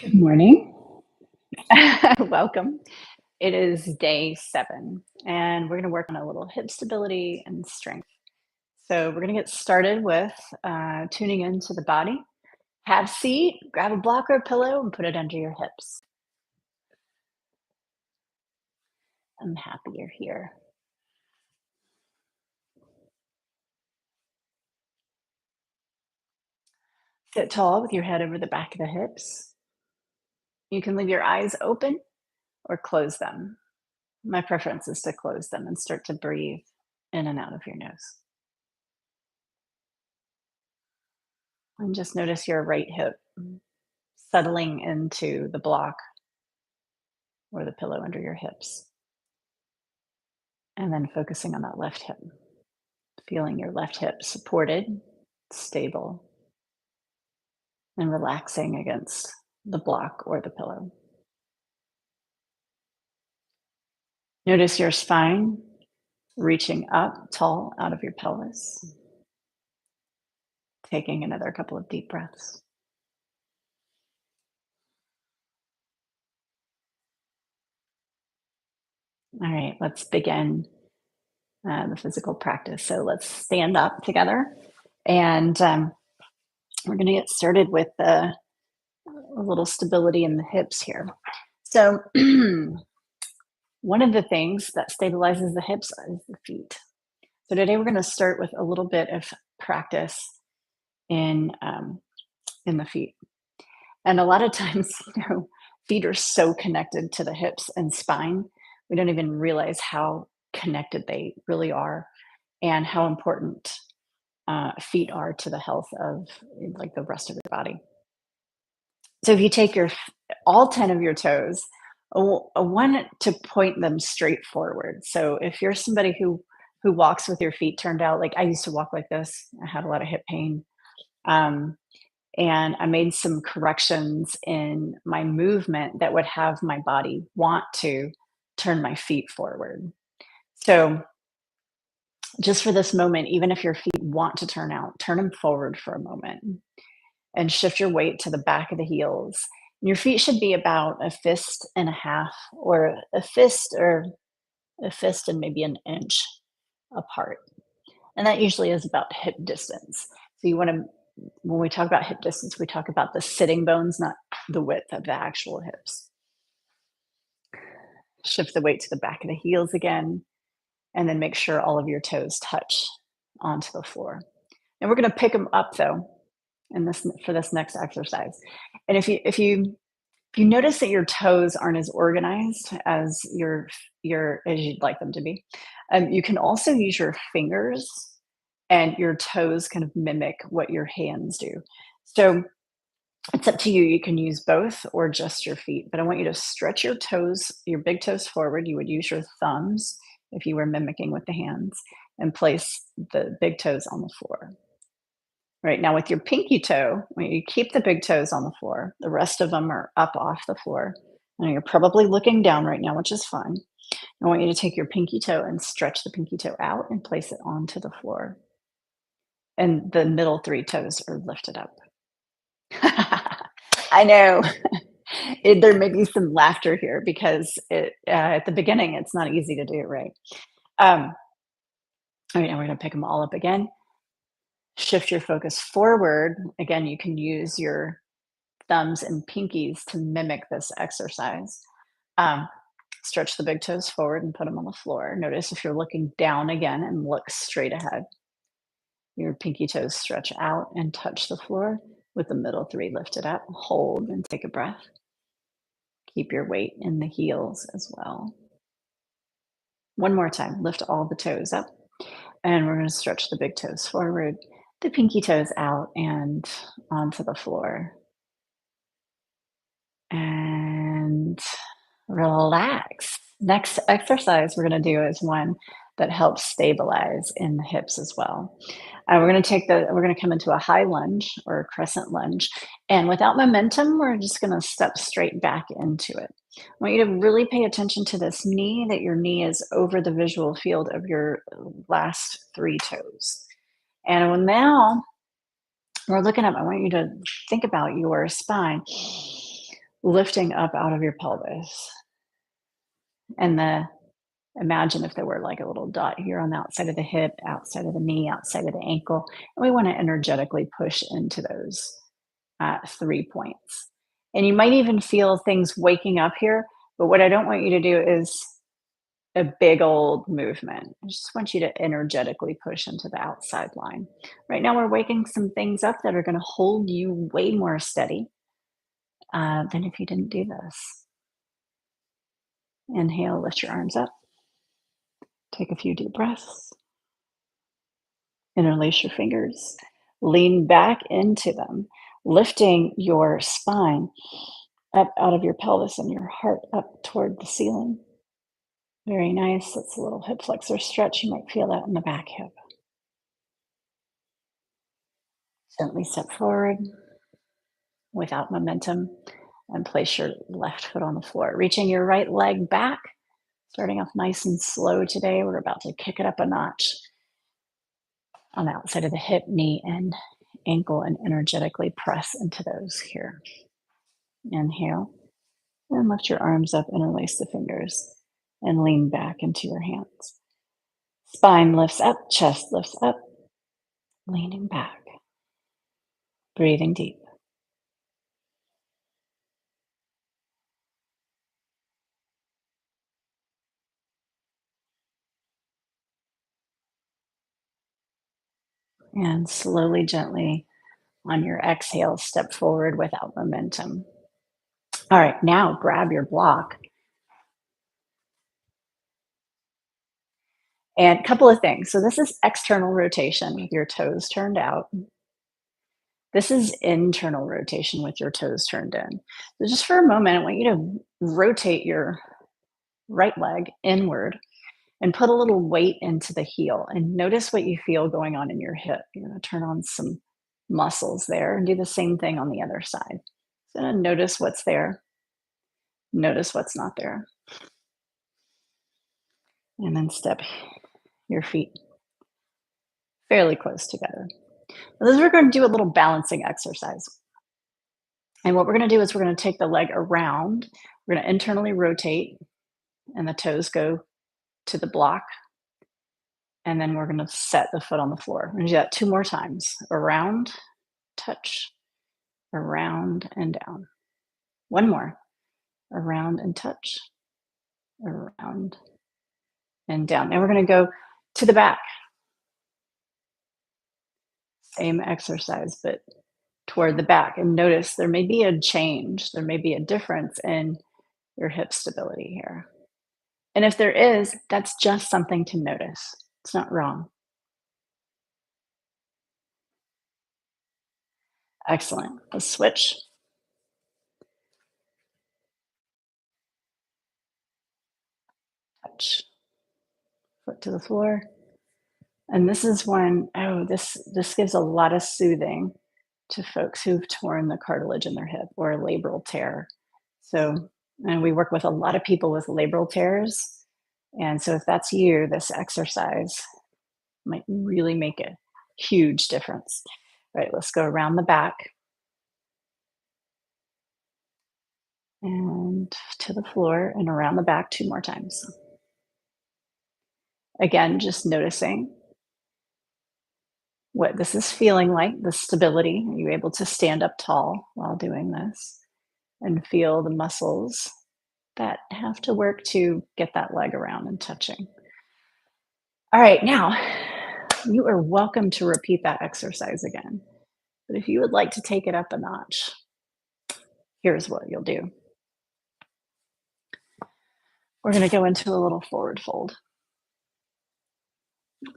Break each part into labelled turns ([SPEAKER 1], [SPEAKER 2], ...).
[SPEAKER 1] Good morning. Welcome. It is day 7, and we're going to work on a little hip stability and strength. So, we're going to get started with tuning into the body. Have a seat, grab a block or a pillow, and put it under your hips. I'm happy you're here. Sit tall with your head over the back of the hips. You can leave your eyes open or close them. My preference is to close them and start to breathe in and out of your nose. And just notice your right hip settling into the block or the pillow under your hips. And then focusing on that left hip, feeling your left hip supported, stable, and relaxing against the block or the pillow. Notice your spine reaching up tall out of your pelvis. Taking another couple of deep breaths. All right, let's begin the physical practice. So let's stand up together, and we're going to get started with a little stability in the hips here. So, one of the things that stabilizes the hips is the feet. So today we're going to start with a little bit of practice in the feet. And a lot of times, feet are so connected to the hips and spine, we don't even realize how connected they really are, and how important feet are to the health of like the rest of your body. So if you take your all 10 of your toes, I want to point them straight forward. So if you're somebody who walks with your feet turned out, like I used to walk like this, I had a lot of hip pain. Um, and I made some corrections in my movement that would have my body want to turn my feet forward. So just for this moment, even if your feet want to turn out, turn them forward for a moment and shift your weight to the back of the heels. Your feet should be about a fist and a half, or a fist and maybe an inch apart. And that usually is about hip distance. So you want to, when we talk about hip distance, we talk about the sitting bones, not the width of the actual hips. Shift the weight to the back of the heels again, and then make sure all of your toes touch onto the floor. And we're going to pick them up though in this for this next exercise. And if you notice that your toes aren't as organized as your as you'd like them to be, you can also use your fingers and your toes kind of mimic what your hands do. So it's up to you. You can use both or just your feet, but I want you to stretch your toes, your big toes forward. You would use your thumbs if you were mimicking with the hands, and place the big toes on the floor. Right now, with your pinky toe, when you keep the big toes on the floor, the rest of them are up off the floor. And you're probably looking down right now, which is fine. I want you to take your pinky toe and stretch the pinky toe out and place it onto the floor. And the middle 3 toes are lifted up. I know. There may be some laughter here because at the beginning, it's not easy to do, right? All right, now we're going to pick them all up again. Shift your focus forward. Again, you can use your thumbs and pinkies to mimic this exercise. Um, Stretch the big toes forward and put them on the floor. Notice if you're looking down again and look straight ahead. Your pinky toes stretch out and touch the floor with the middle 3 lifted up. Hold and take a breath. Keep your weight in the heels as well. One more time. Lift all the toes up. And we're going to stretch the big toes forward, the pinky toes out and onto the floor. And relax. Next exercise we're going to do is one that helps stabilize in the hips as well. We're going to come into a high lunge or a crescent lunge. And without momentum, we're just going to step straight back into it. I want you to really pay attention to this knee, that your knee is over the visual field of your last 3 toes. And now we're looking up, I want you to think about your spine. lifting up out of your pelvis. And imagine if there were like a little dot here on the outside of the hip, outside of the knee, outside of the ankle. And we want to energetically push into those 3 points. And you might even feel things waking up here. But what I don't want you to do is a big old movement. I just want you to energetically push into the outside line. Right now, we're waking some things up that are going to hold you way more steady than if you didn't do this. Inhale, lift your arms up. Take a few deep breaths. Interlace your fingers. Lean back into them, lifting your spine up out of your pelvis and your heart up toward the ceiling. Very nice. That's a little hip flexor stretch. You might feel that in the back hip. Gently step forward without momentum and place your left foot on the floor. Reaching your right leg back, starting off nice and slow today. We're about to kick it up a notch on the outside of the hip, knee, and ankle, and energetically press into those here. Inhale and lift your arms up, interlace the fingers, and lean back into your hands. Spine lifts up, chest lifts up, leaning back, breathing deep. And slowly, gently, on your exhale, step forward without momentum. All right, now grab your block. And a couple of things. So, this is external rotation with your toes turned out. This is internal rotation with your toes turned in. So, just for a moment, I want you to rotate your right leg inward and put a little weight into the heel and notice what you feel going on in your hip. You're going to turn on some muscles there and do the same thing on the other side. So, notice what's there, notice what's not there, and then step your feet fairly close together. Now, this is we're going to do a little balancing exercise. And what we're going to do is we're going to take the leg around, we're going to internally rotate, and the toes go to the block. And then we're going to set the foot on the floor. We're going to do that 2 more times. Around, touch, around and down. One more. Around and touch, around and down. And we're going to go to the back. Same exercise, but toward the back. And notice there may be a change, there may be a difference in your hip stability here. And if there is, that's just something to notice. It's not wrong. Excellent. Let's switch. Touch. Foot to the floor. And this is when, this gives a lot of soothing to folks who've torn the cartilage in their hip or a labral tear. So, and we work with a lot of people with labral tears. And so if that's you, this exercise might really make a huge difference. All right, let's go around the back and to the floor and around the back 2 more times. Again, just noticing what this is feeling like, the stability. Are you able to stand up tall while doing this? And feel the muscles that have to work to get that leg around and touching. All right, now you are welcome to repeat that exercise again. But if you would like to take it up a notch, here's what you'll do. We're going to go into a little forward fold.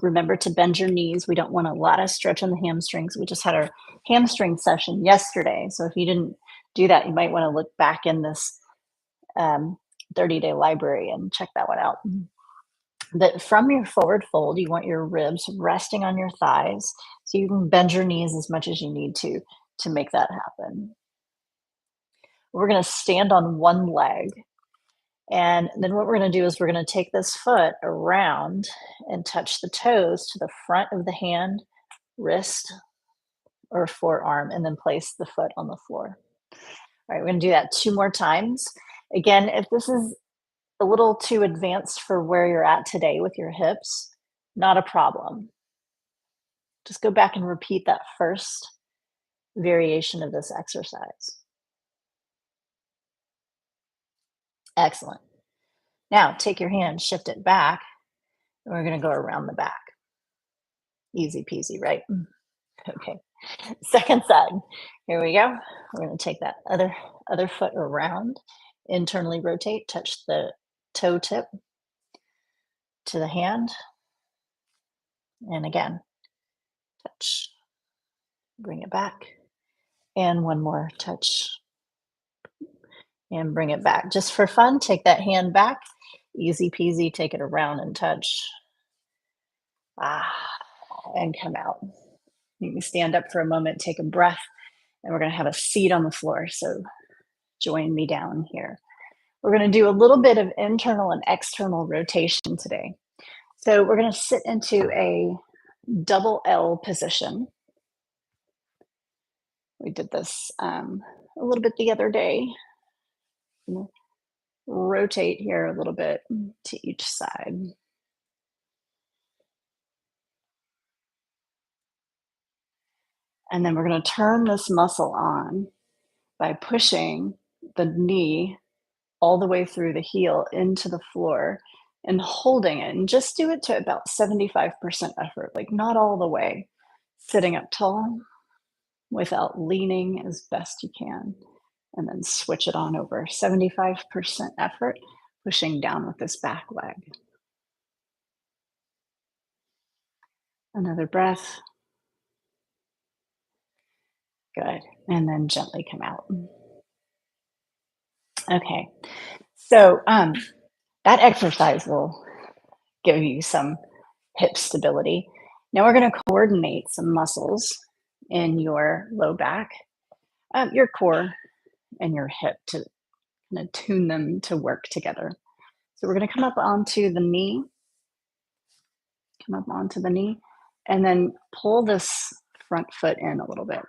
[SPEAKER 1] Remember to bend your knees. We don't want a lot of stretch on the hamstrings. We just had our hamstring session yesterday. So if you didn't do that, you might want to look back in this 30-day library and check that one out. That from your forward fold, you want your ribs resting on your thighs. So you can bend your knees as much as you need to make that happen. We're going to stand on one leg. And then what we're going to do is we're going to take this foot around and touch the toes to the front of the hand, wrist, or forearm, and then place the foot on the floor. All right, we're gonna do that 2 more times. Again, if this is a little too advanced for where you're at today with your hips, not a problem. Just go back and repeat that first variation of this exercise. Excellent. Now take your hand, shift it back, and we're gonna go around the back. Easy peasy, right? Okay. Second side. Here we go. We're gonna take that other foot around, internally rotate, touch the toe tip to the hand, and again, touch, bring it back, and one more touch, and bring it back. Just for fun, take that hand back, easy peasy, take it around and touch. Ah, and come out. You can stand up for a moment, take a breath, and we're gonna have a seat on the floor. So join me down here. We're gonna do a little bit of internal and external rotation today. So we're gonna sit into a double L position. We did this a little bit the other day. Rotate here a little bit to each side. And then we're going to turn this muscle on by pushing the knee all the way through the heel into the floor and holding it. And just do it to about 75% effort, like not all the way. Sitting up tall without leaning as best you can. And then switch it on over. 75% effort, pushing down with this back leg. Another breath. Good. And then gently come out. Okay. So that exercise will give you some hip stability. Now we're going to coordinate some muscles in your low back, your core, and your hip to kind of tune them to work together. So we're going to come up onto the knee, and then pull this front foot in a little bit.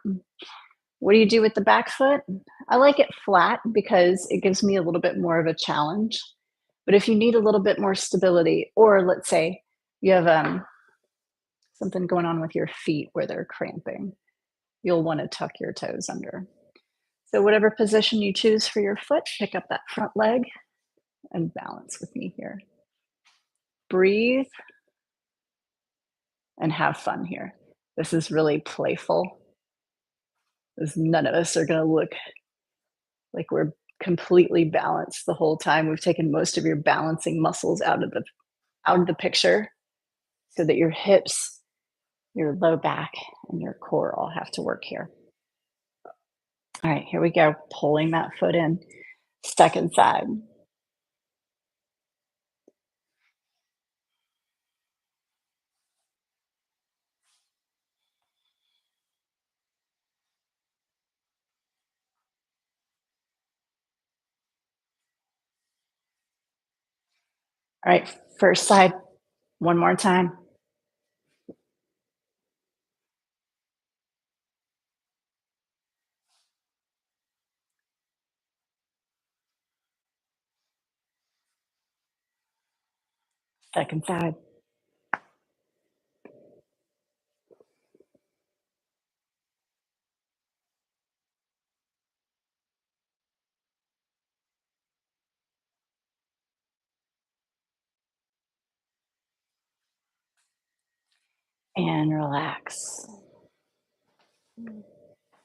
[SPEAKER 1] What do you do with the back foot? I like it flat because it gives me a little bit more of a challenge. But if you need a little bit more stability, or let's say you have something going on with your feet where they're cramping, you'll want to tuck your toes under. So whatever position you choose for your foot, pick up that front leg and balance with me here. Breathe and have fun here. This is really playful, because none of us are going to look like we're completely balanced the whole time. We've taken most of your balancing muscles out of the picture so that your hips, your low back, and your core all have to work here. All right, here we go. Pulling that foot in. Second side. All right, first side. One more time. Second side. And relax. A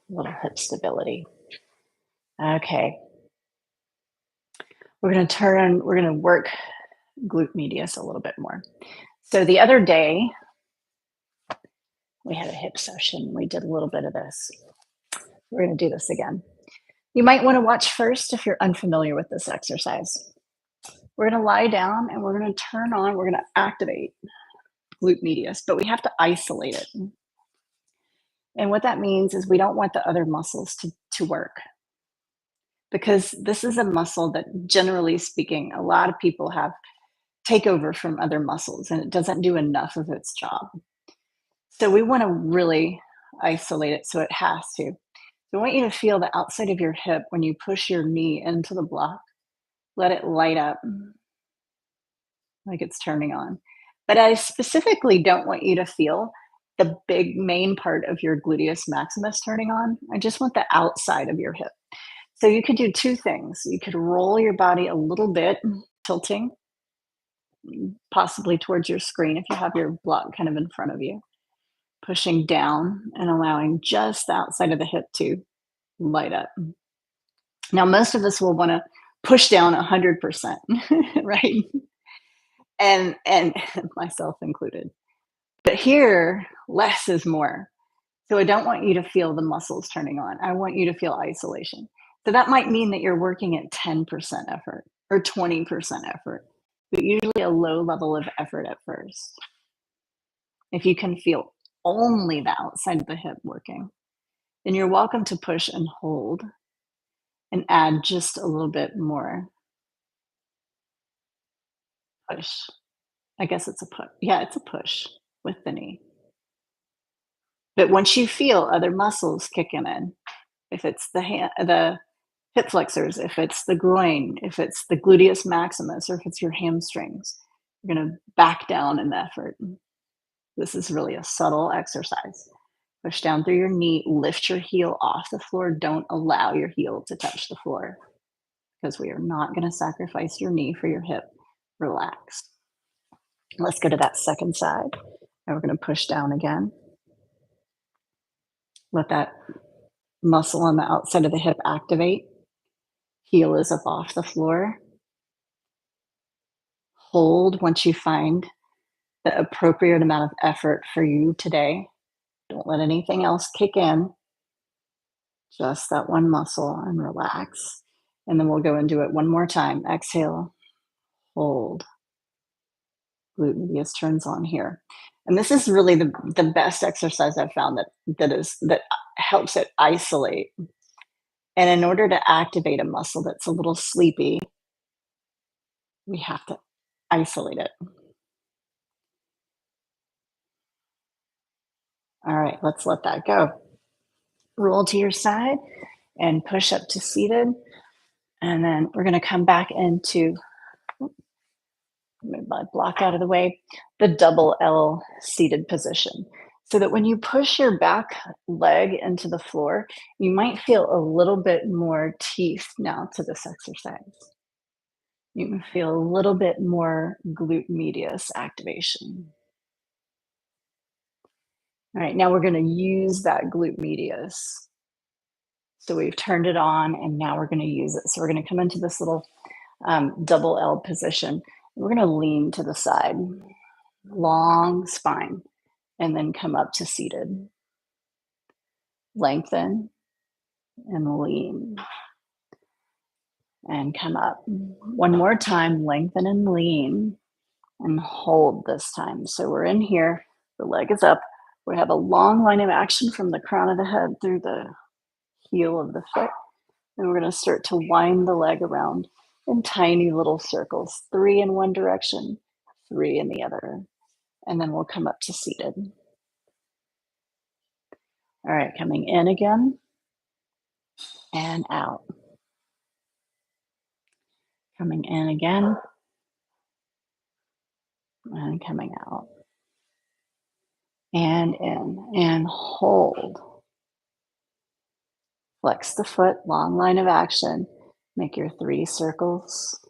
[SPEAKER 1] little hip stability. Okay. We're going to work glute medius a little bit more. So the other day, we had a hip session. We did a little bit of this. We're going to do this again. You might want to watch first if you're unfamiliar with this exercise. We're going to lie down and we're going to turn on, we're going to activate glute medius, but we have to isolate it. And what that means is we don't want the other muscles to work, because this is a muscle that, generally speaking, a lot of people have takeover from other muscles and it doesn't do enough of its job. So we want to really isolate it so it has to. So I want you to feel the outside of your hip when you push your knee into the block. Let it light up like it's turning on. But I specifically don't want you to feel the big main part of your gluteus maximus turning on. I just want the outside of your hip. So you could do two things. You could roll your body a little bit, tilting possibly towards your screen if you have your block kind of in front of you, pushing down and allowing just the outside of the hip to light up. Now, most of us will want to push down 100%, right? And myself included. But here, less is more. So I don't want you to feel the muscles turning on. I want you to feel isolation. So that might mean that you're working at 10% effort or 20% effort, but usually a low level of effort at first. If you can feel only the outside of the hip working, then you're welcome to push and hold and add just a little bit more push. I guess it's a push. Yeah, it's a push with the knee. But once you feel other muscles kicking in, if it's the hip flexors, if it's the groin, if it's the gluteus maximus, or if it's your hamstrings, you're going to back down in the effort. This is really a subtle exercise. Push down through your knee, lift your heel off the floor. Don't allow your heel to touch the floor because we are not going to sacrifice your knee for your hip. Relax. Let's go to that second side. And we're going to push down again. Let that muscle on the outside of the hip activate. Heel is up off the floor. Hold once you find the appropriate amount of effort for you today. Don't let anything else kick in. Just that one muscle and relax. And then we'll go and do it one more time. Exhale, hold. Glute medius turns on here. And this is really the best exercise I've found that helps it isolate. And in order to activate a muscle that's a little sleepy, we have to isolate it. All right, let's let that go. Roll to your side and push up to seated. And then we're going to come back into, move my block out of the way, the double L seated position. So that when you push your back leg into the floor, you might feel a little bit more teeth now to this exercise. You can feel a little bit more glute medius activation. All right, now we're going to use that glute medius. So we've turned it on and now we're going to use it. So we're going to come into this little double L position. We're going to lean to the side, long spine, and then come up to seated. Lengthen and lean and come up. One more time, lengthen and lean and hold this time. So we're in here, the leg is up. We have a long line of action from the crown of the head through the heel of the foot. And we're going to start to wind the leg around in tiny little circles, 3 in one direction, 3 in the other. And then we'll come up to seated. All right, coming in again and out. Coming in again and coming out. And in and hold. Flex the foot, long line of action. Make your 3 circles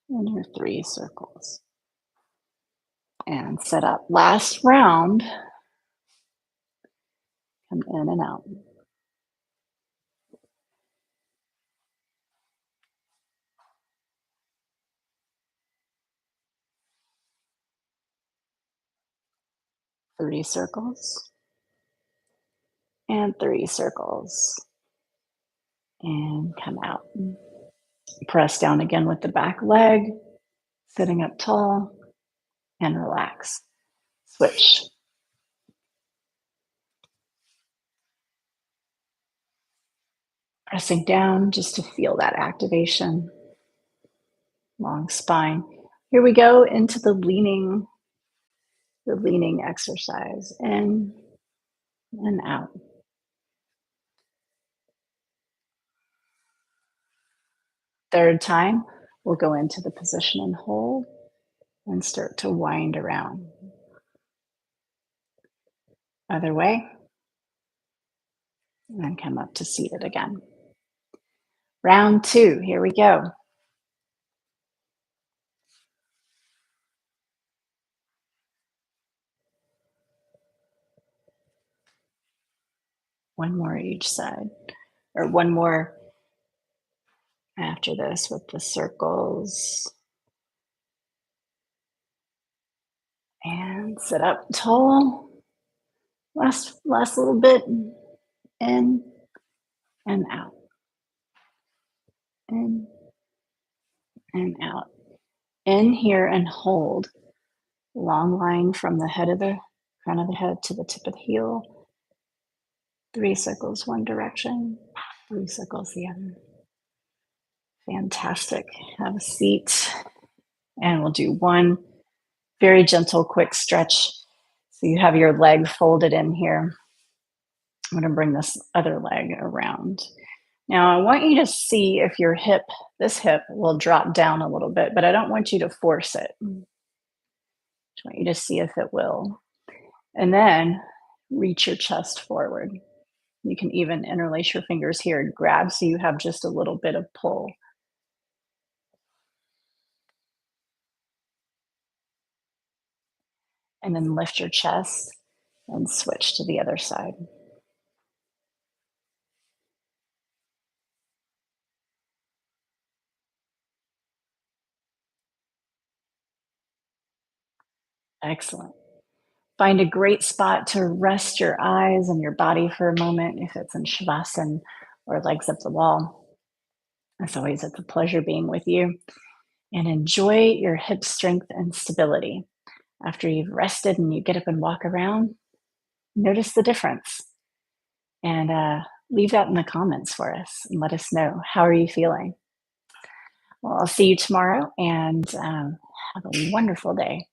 [SPEAKER 1] and your 3 circles. And set up. Last round. Come in and out. Three circles and 3 circles. And come out. Press down again with the back leg, sitting up tall, and relax. Switch. Pressing down just to feel that activation. Long spine. Here we go into the leaning exercise. In and out. Third time, we'll go into the position and hold and start to wind around. Other way, and then come up to seated again. Round two, here we go. One more each side, or one more after this with the circles. And sit up tall. Last little bit. In and out. In and out. In here and hold. Long line from the head of the crown of the head to the tip of the heel. 3 circles one direction, 3 circles the other. Fantastic. Have a seat. And we'll do one very gentle, quick stretch. So you have your leg folded in here. I'm going to bring this other leg around. Now, I want you to see if your hip, this hip, will drop down a little bit, but I don't want you to force it. I just want you to see if it will. And then reach your chest forward. You can even interlace your fingers here and grab so you have just a little bit of pull. And then lift your chest and switch to the other side. Excellent. Find a great spot to rest your eyes and your body for a moment, if it's in Shavasana or legs up the wall. As always, it's a pleasure being with you. And enjoy your hip strength and stability. After you've rested and you get up and walk around, notice the difference. And leave that in the comments for us and let us know. How are you feeling? Well, I'll see you tomorrow and have a wonderful day.